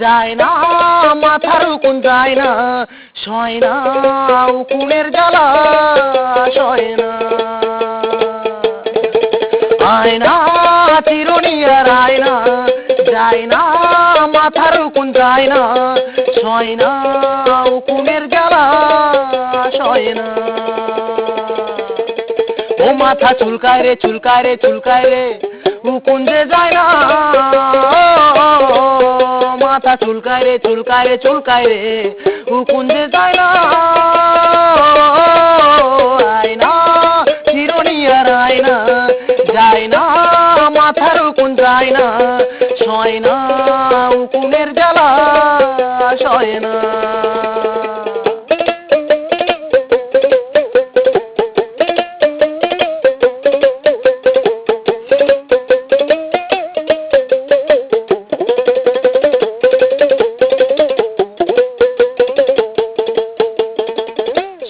যায় না মাথার উকুন যায় না, সয় না উকুনের জ্বালা সয় না। আয়না চিরুনি আর আয়না, যায় না মাথার উকুন যায় না, সয় না উকুনের জ্বালা সয় না। ও মাথা চুলকায় রে চুলকায় রে চুলকায় রে, উকুন যে যায় না। মাথা চুলকায় রে চুলকায় রে চুলকায় রে, উকুন যে যায় না। আয়না চিরুনি আর আয়না, যায় না মাথার উকুন যায় না, সয় না উকুনের জ্বালা সয় না।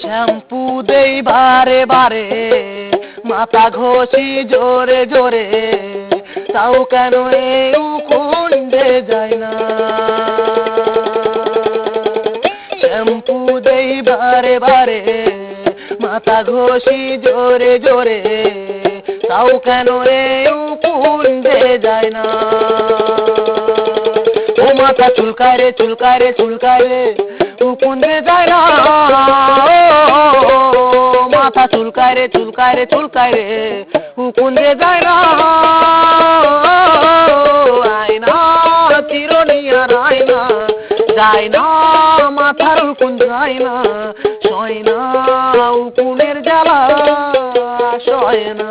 শ্যাম্পু দেই বারে বারে, মাথা ঘষি জোরে জোরে, তাও কেন এই উকুন যে যায় না। শ্যাম্পু দেই বারে বারে, মাথা ঘষি জোরে জোরে, তাও কেন এই উকুন যে যায় না। ও মাথা চুলকায় রে চুলকায় রে চুলকায় রে, উকুন যে যায় না। মাথা চুলকায় রে চুলকায় রে চুলকায় রে, উকুন যে যায় না। আয়না চিরুনি আর আয়না, যায় না মাথার উকুন যায় না, সয় না উকুনের জ্বালা সয় না।